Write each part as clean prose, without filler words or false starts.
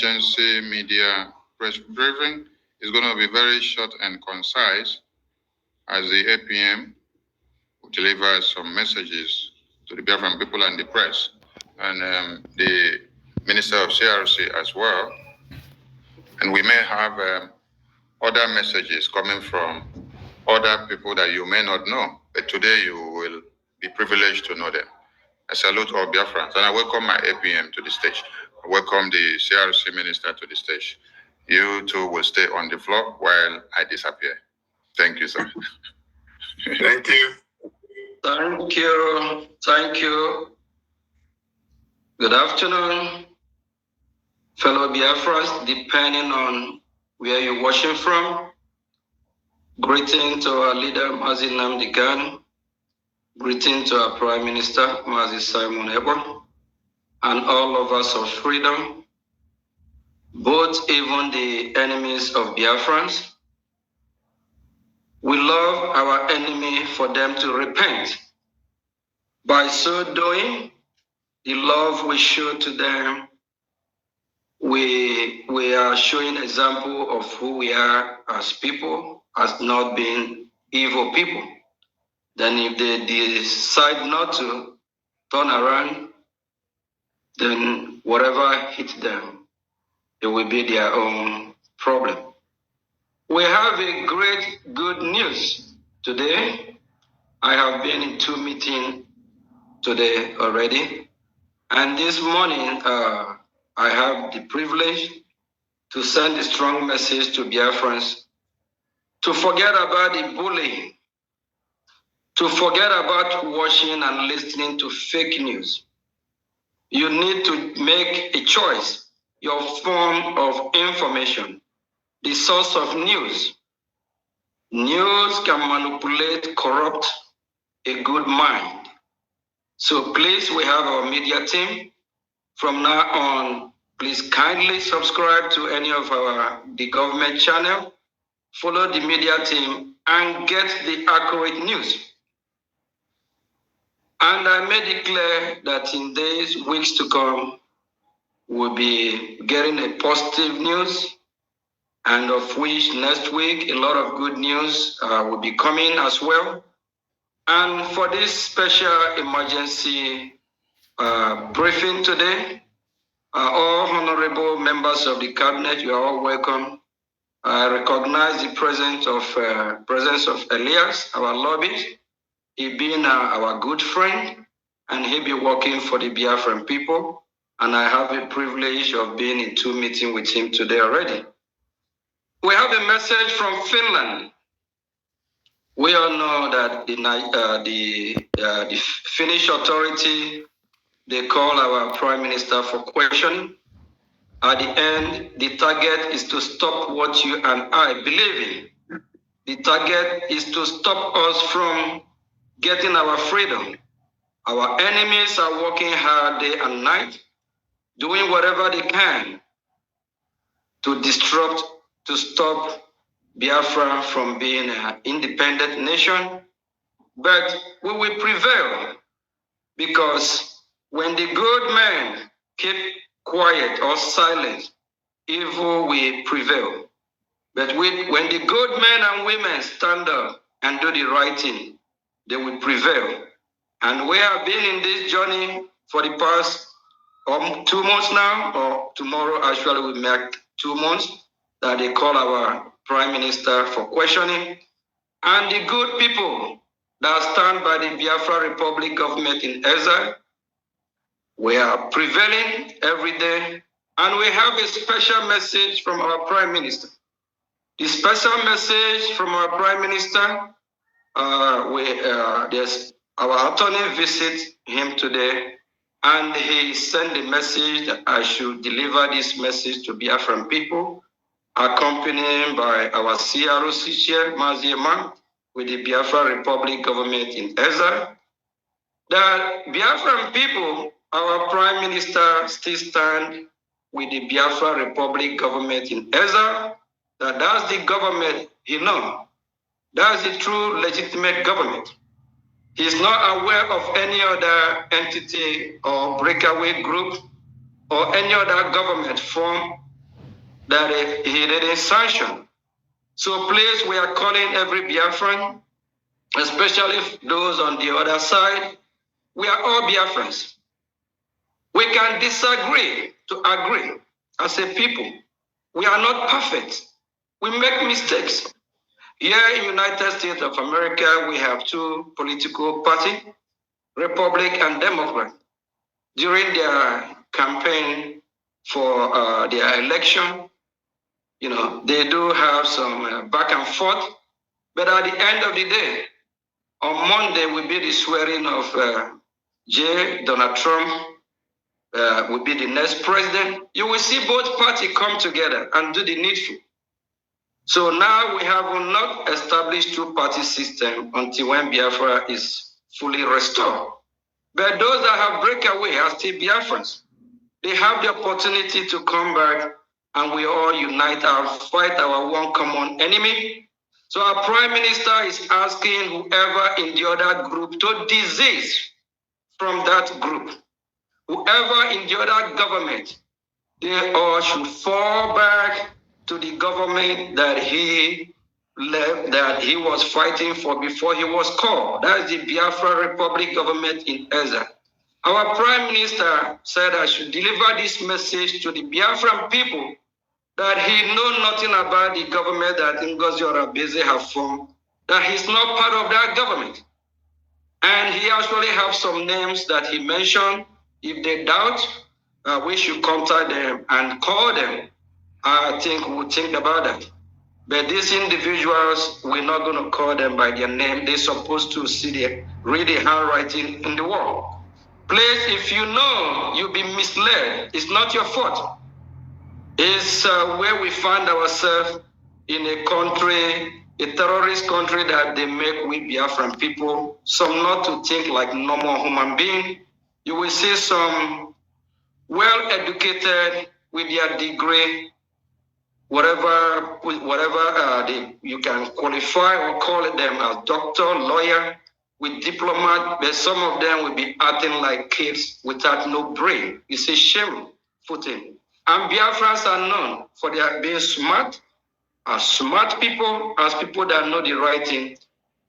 emergency media press briefing is going to be very short and concise, as the APM will deliver some messages to the Biafran people and the press, and the Minister of CRC as well. And we may have other messages coming from other people that you may not know, but today you will be privileged to know them. I salute all Biafrans, and I welcome my APM to the stage. I welcome the CRC Minister to the stage. You two will stay on the floor while I disappear. Thank you, sir. Thank you. Thank you. Thank you. Good afternoon, fellow Biafrans, depending on where you're watching from. Greeting to our leader, Mazi Nnamdi Kanu. Greeting to our Prime Minister, Mazi Simon Ekpa, and all of us of freedom, both even the enemies of Biafrans. We love our enemy for them to repent. By so doing, the love we show to them, we are showing example of who we are as people, as not being evil people. Then if they decide not to turn around, then whatever hits them, it will be their own problem. We have a great good news today. I have been in 2 meetings today already. And this morning, I have the privilege to send a strong message to Biafrans to forget about the bullying, to forget about watching and listening to fake news. You need to make a choice, your form of information, the source of news. News can manipulate, corrupt a good mind. So please, we have our media team. From now on, please kindly subscribe to any of the government channel, follow the media team, and get the accurate news. And I may declare that in days, weeks to come, we'll be getting a positive news, and of which next week, a lot of good news will be coming as well. And for this special emergency briefing today, all honorable members of the cabinet, you are all welcome. I recognize the presence of Elias, our lobbyist. He being our good friend, and he be working for the Biafran people. And I have a privilege of being in 2 meetings with him today already. We have a message from Finland. We all know that the Finnish authority, they call our Prime Minister for questioning. At the end, the target is to stop what you and I believe in. The target is to stop us from getting our freedom. Our enemies are working hard day and night, doing whatever they can to disrupt, to stop Biafra from being an independent nation. But we will prevail, because when the good men keep quiet or silent, evil will prevail. But when the good men and women stand up and do the right thing, they will prevail. And we have been in this journey for the past 2 months now, or tomorrow actually we make 2 months, that they call our Prime Minister for questioning. And the good people that stand by the Biafra Republic government in exile, we are prevailing every day. And we have a special message from our Prime Minister. The special message from our Prime Minister, there's our attorney visit him today, and he sent a message that I should deliver this message to Biafran people, accompanied by our CRC chair, Mazi Nnamdi, with the Biafra Republic government in exile. The Biafran people, our Prime Minister still stand with the Biafra Republic government in exile. That's the government he knows. That's the true legitimate government. He's not aware of any other entity or breakaway group or any other government form that he didn't sanction. So please, we are calling every Biafran, especially those on the other side. We are all Biafrans. We can disagree to agree as a people. We are not perfect. We make mistakes. Here in United States of America, we have two political parties, Republic and Democrat. During their campaign for their election, they do have some back and forth. But at the end of the day, on Monday will be the swearing of Donald Trump, will be the next president. You will see both parties come together and do the needful. So now we have not established two-party system until when Biafra is fully restored. But those that have breakaway are still Biafrans. They have the opportunity to come back and we all unite and fight our one common enemy. So our Prime Minister is asking whoever in the other group to desist from that group. Whoever in the other government, they all should fall back to the government that he left, that he was fighting for before he was called. That's the Biafra Republic government in Eza. Our Prime Minister said I should deliver this message to the Biafran people that he know nothing about the government that Ngozi Orebeze have formed, that he's not part of that government. And he actually have some names that he mentioned. If they doubt, we should contact them and call them. I think we'll think about that. But these individuals, we're not going to call them by their name. They're supposed to read the handwriting in the wall. Please, if you know you've been misled, it's not your fault. It's where we find ourselves in a country, a terrorist country that they make with Biafran people, some not to think like normal human beings. You will see some well-educated with their degree, whatever you can qualify or call them as doctor, lawyer, with diploma, but some of them will be acting like kids without no brain. It's a shame footing. And Biafrans are known for their being smart, as smart people, as people that know the right thing.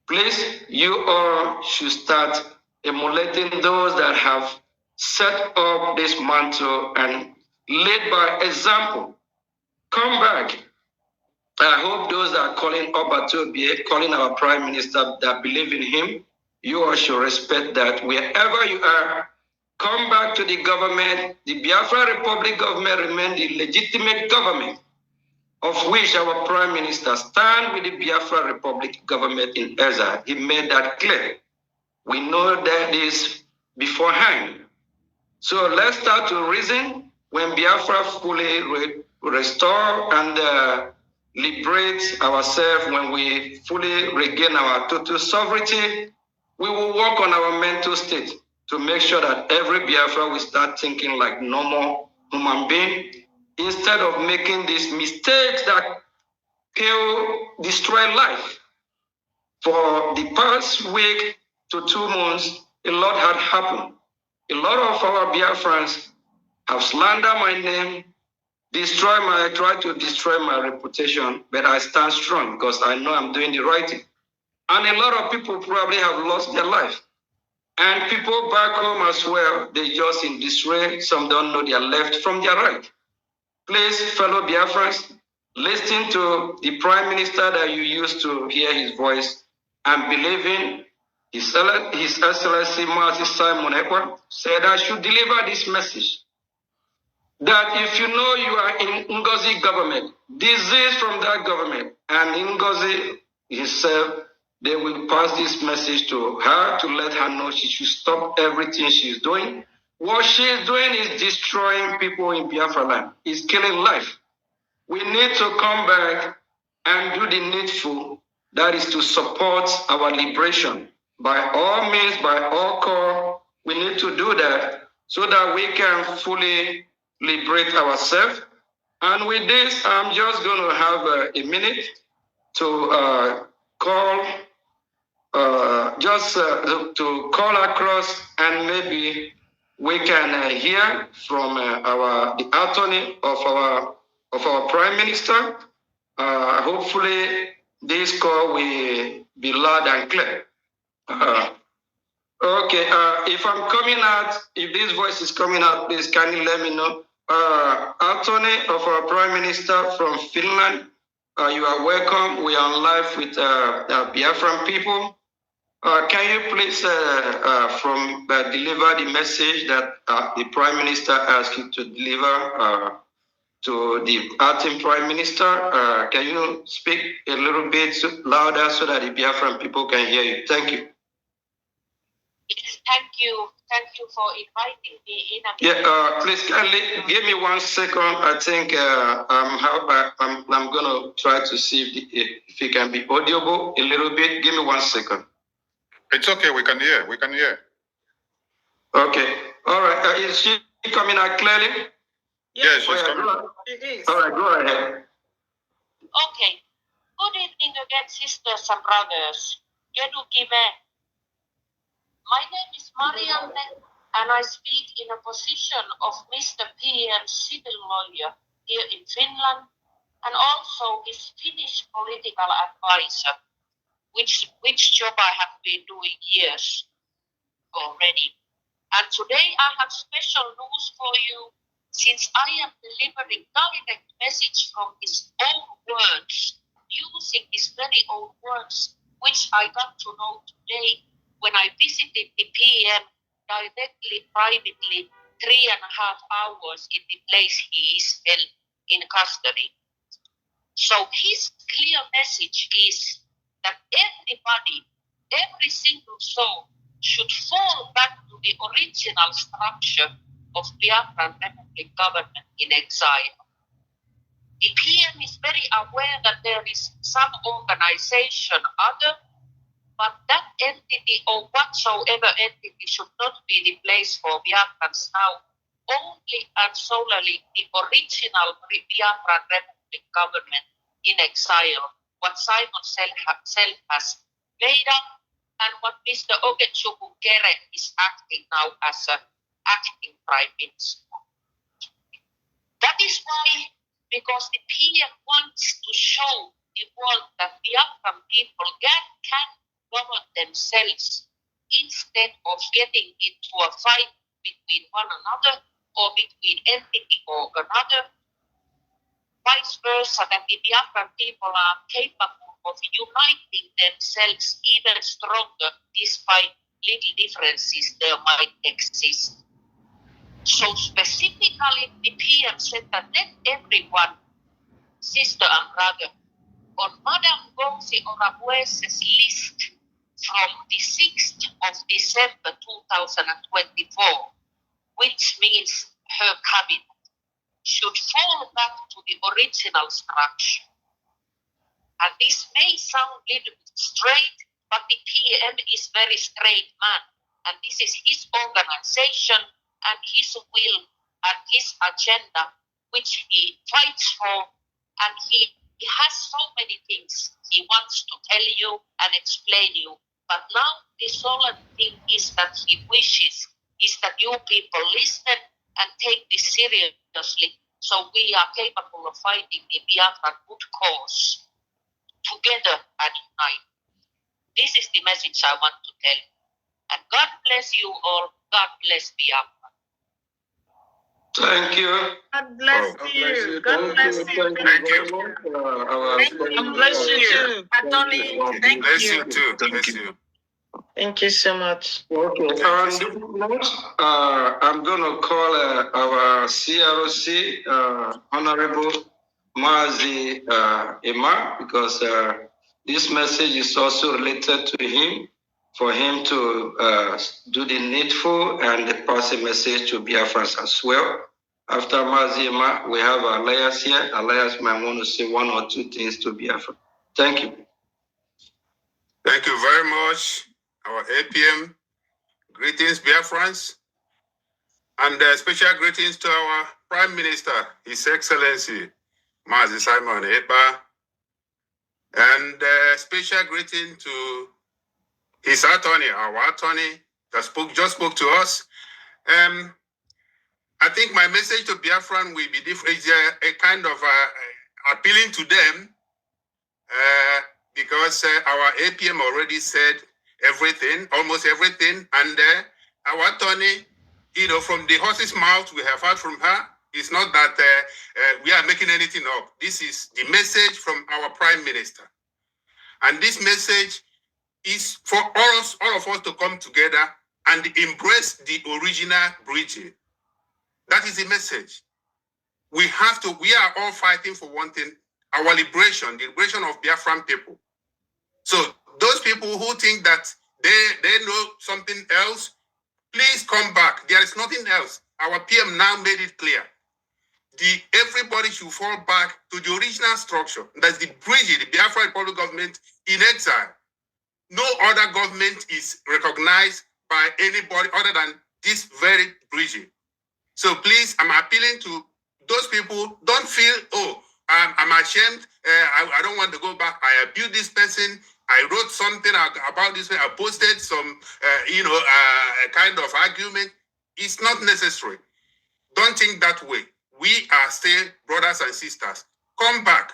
Please, you all should start emulating those that have set up this mantle and led by example. Come back. I hope those that are calling Obatobie, calling our Prime Minister that believe in him, you all should respect that wherever you are, come back to the government. The Biafra Republic government remains the legitimate government, of which our Prime Minister stand with the Biafra Republic government in Eza. He made that clear. We know that is beforehand. So let's start to reason when Biafra fully restore and liberate ourselves, when we fully regain our total sovereignty, we will work on our mental state to make sure that every Biafra will start thinking like normal human being instead of making these mistakes that destroy life. For the past week to 2 months, a lot had happened. A lot of our Biafrans have slandered my name, tried to destroy my reputation, but I stand strong because I know I'm doing the right thing. And a lot of people probably have lost their life. And people back home as well, they just in disarray. Some don't know their left from their right. Please, fellow Biafrans, listen to the Prime Minister that you used to hear his voice and believe in. His Excellency Martin Simon Ekpa said I should deliver this message. That if you know you are in Ngozi government, desist from that government, and Ngozi himself, they will pass this message to her to let her know she should stop everything she's doing. What she's doing is destroying people in Biafra land. It's killing life. We need to come back and do the needful. That is to support our liberation. By all means, by all call, we need to do that so that we can fully liberate ourselves. And with this, I'm just going to have a minute to call, to call across, and maybe we can hear from the attorney of our of our Prime Minister. Hopefully, this call will be loud and clear. Okay, if I'm coming out, if this voice is coming out, please can you let me know? Anthony of our Prime Minister from Finland, you are welcome. We are on live with Biafran people. Can you please deliver the message that the Prime Minister asked you to deliver to the acting Prime Minister? Can you speak a little bit louder so that the Biafran people can hear you? Thank you. Yes, thank you. Thank you for inviting me in. Yeah, please kindly give me 1 second. I think I'm gonna try to see if it can be audible a little bit. Give me 1 second. It's okay. We can hear. We can hear. Okay. All right. Is she coming out clearly? Yes, she's coming. It is. All right. Go ahead. Okay. Good evening again, sisters and brothers. Kedukime. My name is Marianne, and I speak in a position of Mr. PM civil lawyer here in Finland, and also his Finnish political advisor, which job I have been doing years already. And today I have special news for you, since I am delivering direct message from his own words, using his very own words, which I got to know today when I visited the PM directly, privately, 3.5 hours in the place he is held in custody. So his clear message is that everybody, every single soul, should fall back to the original structure of Biafran Republic government in exile. The PM is very aware that there is some organization other, but that entity or whatsoever entity should not be the place for Biafrans now. Only and solely the original Biafran Republic government in exile, what Simon self has made up, and what Mr. Okechukwu-Kere is acting now as an acting Prime Minister. That is why, because the PM wants to show the world that Biafran people can govern themselves instead of getting into a fight between one another or between entity or another. Vice versa, that the Biafran people are capable of uniting themselves even stronger despite little differences there might exist. So specifically, the PM said that let everyone, sister and brother, on Madame Gonzi Orabuese's list from the 6th of December 2024, which means her cabinet, should fall back to the original structure. And this may sound a little bit straight, but the PM is very straight man. And this is his organization and his will and his agenda, which he fights for. And he has so many things he wants to tell you and explain you. But now the solemn thing is that he wishes is that you people listen and take this seriously, so we are capable of fighting the Biafran good cause together and unite. This is the message I want to tell you. And God bless you all. God bless Biafra. Thank you. God bless you. God bless you. Thank you. God bless you too. Attorney, thank Bless you. you too. Bless you. Thank you so much. Okay. I'm going to call our CROC, Honorable Mazi Emma, because this message is also related to him, for him to do the needful and pass a message to Biafrans as well. After Mazi Emma, we have Elias here. Elias might want to say 1 or 2 things to Biafra. Thank you. Thank you very much, our APM. Greetings, Biafrans. And special greetings to our Prime Minister, His Excellency, Mazi Simon Ekpa. And special greeting to his attorney, our attorney, that just spoke to us. I think my message to Biafran will be different. It's a kind of appealing to them because our APM already said everything, almost everything, and our attorney, from the horse's mouth we have heard from her, it's not that we are making anything up. This is the message from our Prime Minister. And this message is for all of us to come together and embrace the original bridging. That is the message. We are all fighting for one thing, our liberation, the liberation of Biafran people. So those people who think that they know something else, please come back. There is nothing else. Our PM now made it clear. Everybody should fall back to the original structure. That's the bridge, the Biafra Republic government in exile. No other government is recognized by anybody other than this very bridge. So please, I'm appealing to those people. Don't feel, I'm ashamed. I don't want to go back. I abused this person. I wrote something about this. I posted some, a kind of argument. It's not necessary. Don't think that way. We are still brothers and sisters. Come back.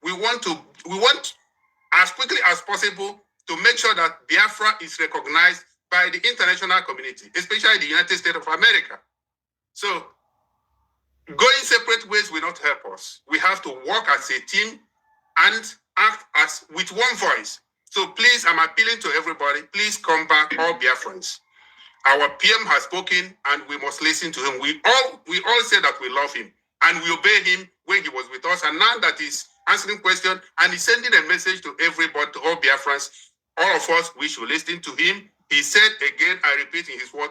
We want as quickly as possible to make sure that Biafra is recognized by the international community, especially the United States of America. So going separate ways will not help us. We have to work as a team and act as with one voice. So please, I'm appealing to everybody. Please come back, all Biafrans. Our PM has spoken, and we must listen to him. We all say that we love him, and we obey him when he was with us. And now that he's answering questions, and he's sending a message to everybody, to all Biafrans, all of us, we should listen to him. He said again, I repeat in his word,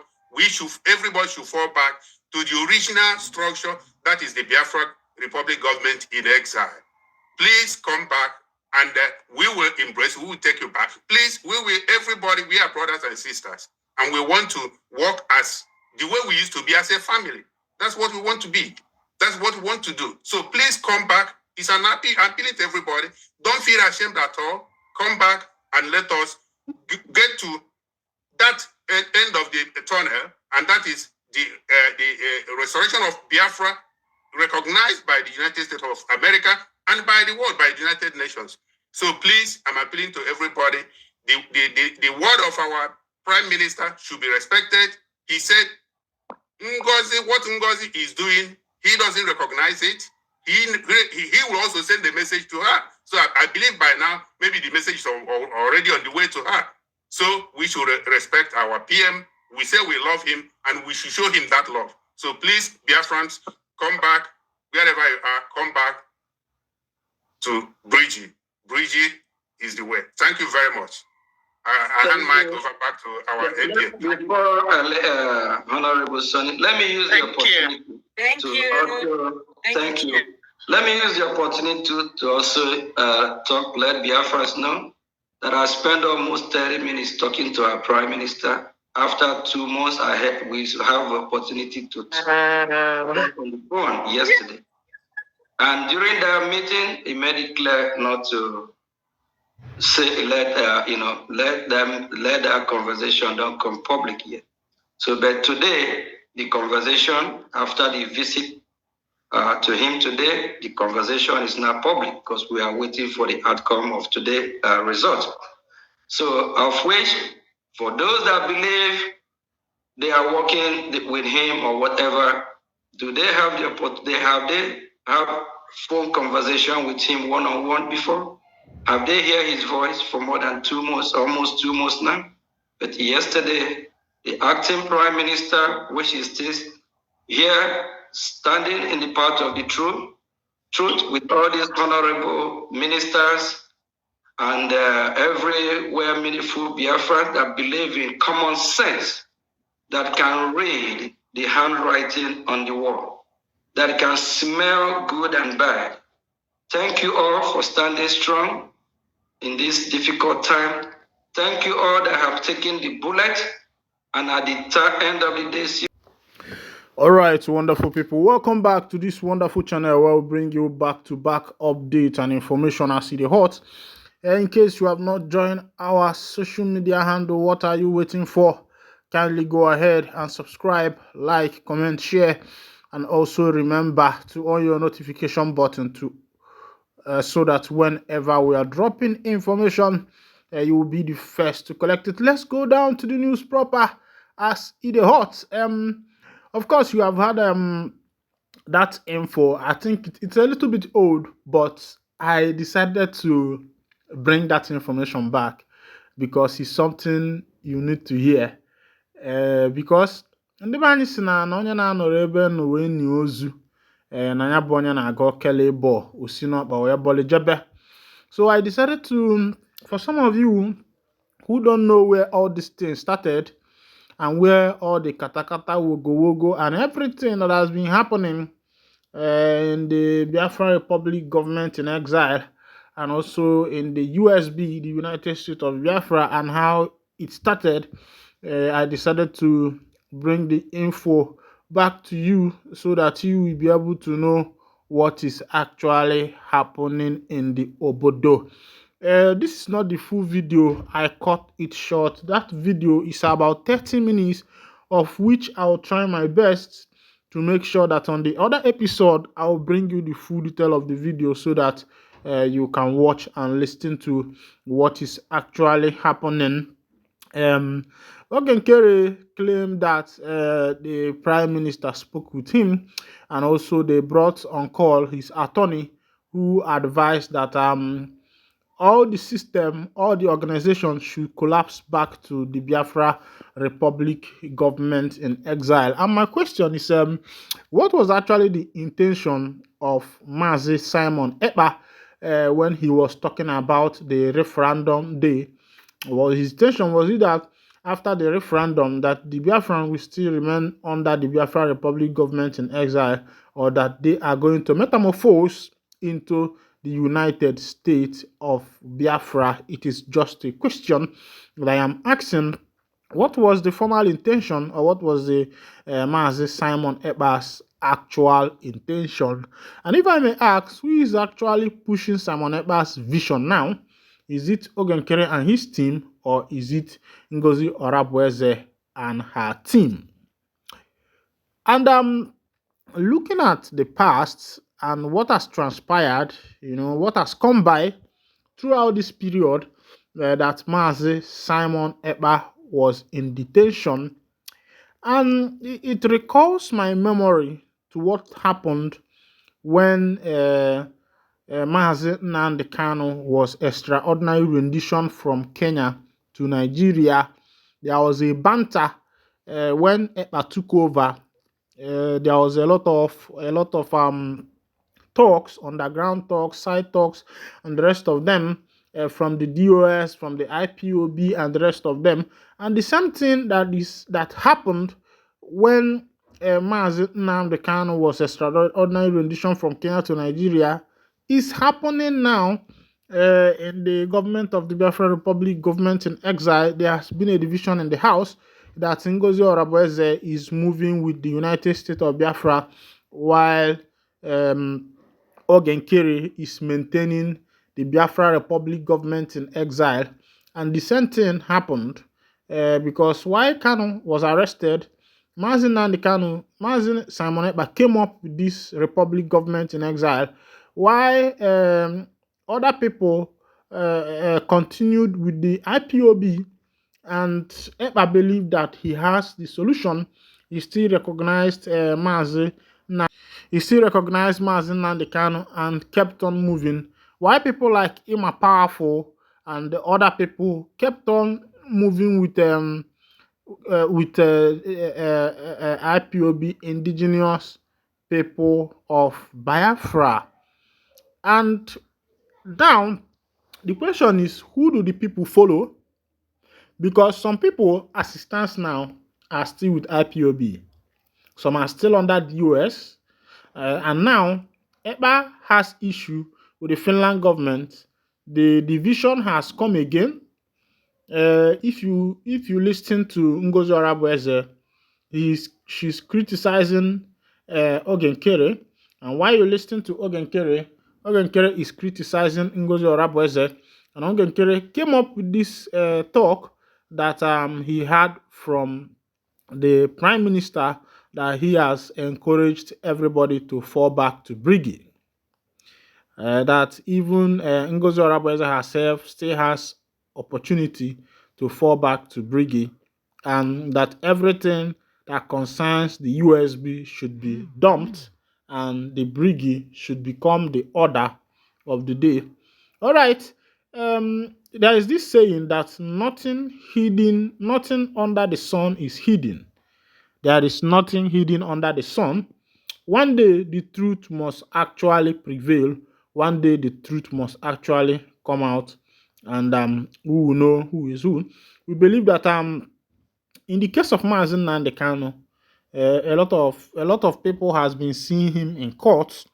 everybody should fall back to the original structure, that is the Biafra Republic government in exile. Please come back, and we will embrace, we will take you back. Please, everybody, we are brothers and sisters. And we want to work as the way we used to be as a family. That's what we want to be. That's what we want to do. So please come back. It's an appeal to everybody. Don't feel ashamed at all. Come back and let us get to that end of the tunnel, and that is the restoration of Biafra, recognized by the United States of America and by the world, by the United Nations. So please, I'm appealing to everybody. The word of our Prime Minister should be respected. He said, what Ngozi is doing, he doesn't recognize it. He will also send the message to her. So I believe by now, maybe the message is already on the way to her. So we should respect our PM. We say we love him, and we should show him that love. So please, Biafrans, come back, wherever you are, come back to Bridgie. Bridgie is the way. Thank you very much. I hand mic over back to our APM. Before Honorable Sonny, let me use the opportunity. Thank you. Let me use the opportunity to also let Biafrans know that I spent almost 30 minutes talking to our Prime Minister. After 2 months, we have the opportunity to talk on the phone yesterday. And during that meeting, he made it clear not to say let that conversation don't come public yet. So, but today, the conversation after the visit to him today, the conversation is now public because we are waiting for the outcome of today's result. So, of which, for those that believe they are working with him or whatever, do they have have phone conversation with him one-on-one before? Have they heard his voice for more than 2 months, almost 2 months now? But yesterday, the acting Prime Minister, which is this here, standing in the path of the truth with all these honorable ministers and everywhere meaningful Biafra that believe in common sense, that can read the handwriting on the wall, that can smell good and bad. Thank you all for standing strong in this difficult time. Thank you all that have taken the bullet, and at the end of the day. All right, wonderful people. Welcome back to this wonderful channel where we bring you back-to-back updates and information as it is hot. In case you have not joined our social media handle, what are you waiting for? Kindly go ahead and subscribe, like, comment, share, and also remember to on your notification button to so that whenever we are dropping information, you will be the first to collect it. Let's go down to the news proper as it is hot. Of course, you have had that info. I think it's a little bit old, but I decided to bring that information back because it's something you need to hear. Because ndị be anyị si na onye na-anọrọ ebe nọ wee nie ozu na ya bụ onye na-aga okele ịbọ osi n'ọkpa wee bọlị jebe. So I decided to, for some of you who don't know where all this thing started and where all the katakata wogo and everything that has been happening in the Biafran Republic government in exile and also in the USB, the United States of Biafra, and how it started, I decided to bring the info back to you so that you will be able to know what is actually happening in the Obodo. This is not the full video. I cut it short. That video is about 30 minutes, of which I'll try my best to make sure that on the other episode, I'll bring you the full detail of the video so that you can watch and listen to what is actually happening. Ogenkere claimed that the Prime Minister spoke with him, and also they brought on call his attorney, who advised that all the system, all the organization should collapse back to the Biafra Republic government in exile. And my question is, what was actually the intention of Mazi Simon Ekpa when he was talking about the referendum day? Well, his intention was it that after the referendum that the Biafran will still remain under the Biafra Republic government in exile, or that they are going to metamorphose into the United States of Biafra. It is just a question that I am asking. What was the formal intention, or what was the Mazi Simon Ekpa's actual intention? And if I may ask, who is actually pushing Simon Ekpa's vision now? Is it Ogenkere and his team, or is it Ngozi Orabweze and her team? And looking at the past and what has transpired, what has come by throughout this period that Mazi Simon Ekpa was in detention, and it recalls my memory to what happened when Mazi Nnamdi Kanu was extraordinary rendition from Kenya to Nigeria. There was a banter when Ekpa took over. There was a lot of talks, underground talks, side talks, and the rest of them from the DOS, from the IPOB, and the rest of them. And the same thing that happened when Mazi Nnamdi Kanu was extraordinary rendition from Kenya to Nigeria is happening now in the government of the Biafra Republic government in exile. There has been a division in the House that Ngozi Orabweze is moving with the United States of Biafra, while Ogenkere is maintaining the Biafra Republic government in exile. And the same thing happened because while Kanu was arrested, Mazi Nnamdi Kanu, Mazi Simon Ekpa came up with this Republic government in exile, while other people continued with the IPOB, and Ekpa believed that he has the solution. He still recognized Mazi Nnamdi Kanu and kept on moving, while people like Ima Powerful and the other people kept on moving with IPOB, indigenous people of Biafra. And now the question is, who do the people follow? Because some people, as it stands now, are still with IPOB. Some are still under the US. And now, Ekpa has issue with the Finland government. The division has come again. If you listen to Ngozi Orabweze, she's criticizing Ogenkere, and while you listen to Ogenkere is criticizing Ngozi Orabweze, and Ogenkere came up with this talk that he had from the Prime Minister that he has encouraged everybody to fall back to Briggy. That even Ngozi Orabueze herself still has opportunity to fall back to Briggy, and that everything that concerns the USB should be dumped and the Briggy should become the order of the day. All right. There is this saying that nothing under the sun is hidden. There is nothing hidden under the sun. One day the truth must actually prevail. One day the truth must actually come out, and we will know who is who. We believe that in the case of Mazi Nnamdi Kanu, a lot of people has been seeing him in court.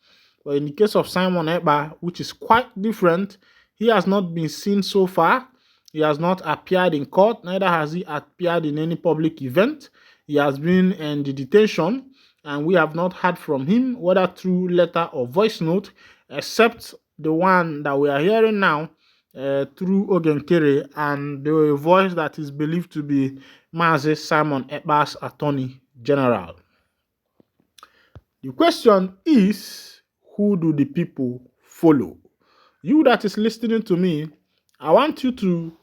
But in the case of Simon Ekpa, which is quite different, he has not been seen so far. He has not appeared in court, neither has he appeared in any public event. He has been in the detention, and we have not heard from him, whether through letter or voice note, except the one that we are hearing now through Ogenkere and the voice that is believed to be Mazi Simon Ekpa's Attorney General. The question is, who do the people follow? You that is listening to me, I want you to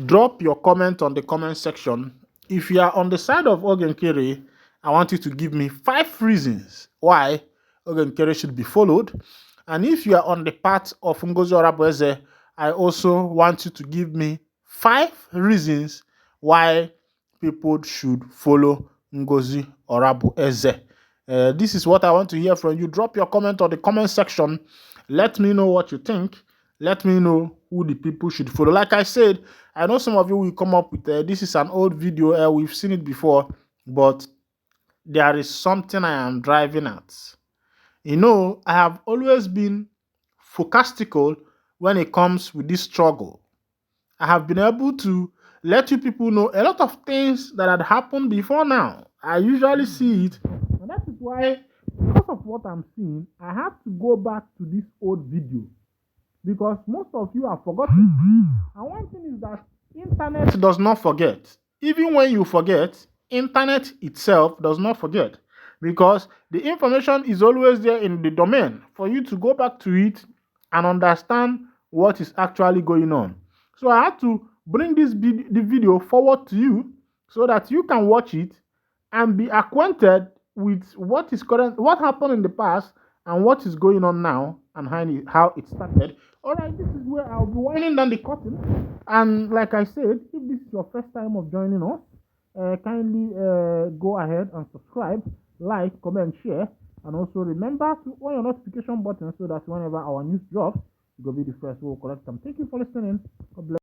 drop your comment on the comment section. If you are on the side of Ogenkere, I want you to give me 5 reasons why Ogenkere should be followed. And if you are on the part of Ngozi Orabueze, I also want you to give me 5 reasons why people should follow Ngozi Orabueze. This is what I want to hear from you. Drop your comment on the comment section. Let me know what you think. Let me know who the people should follow. Like I said, I know some of you will come up with this is an old video. We've seen it before, but there is something I am driving at. You know, I have always been focastical when it comes with this struggle. I have been able to let you people know a lot of things that had happened before now. I usually see it, and that is why, because of what I'm seeing, I have to go back to this old video, because most of you have forgotten. And one thing is that internet does not forget. Even when you forget, internet itself does not forget, because the information is always there in the domain for you to go back to it and understand what is actually going on. So I had to bring the video forward to you so that you can watch it and be acquainted with what happened in the past and what is going on now and how it started. All right, this is where I'll be winding down the curtain. And like I said, if this is your first time of joining us, kindly go ahead and subscribe, like, comment, share, and also remember to on your notification button so that whenever our news drops, you'll be the first. We'll collect them. Thank you for listening. God bless.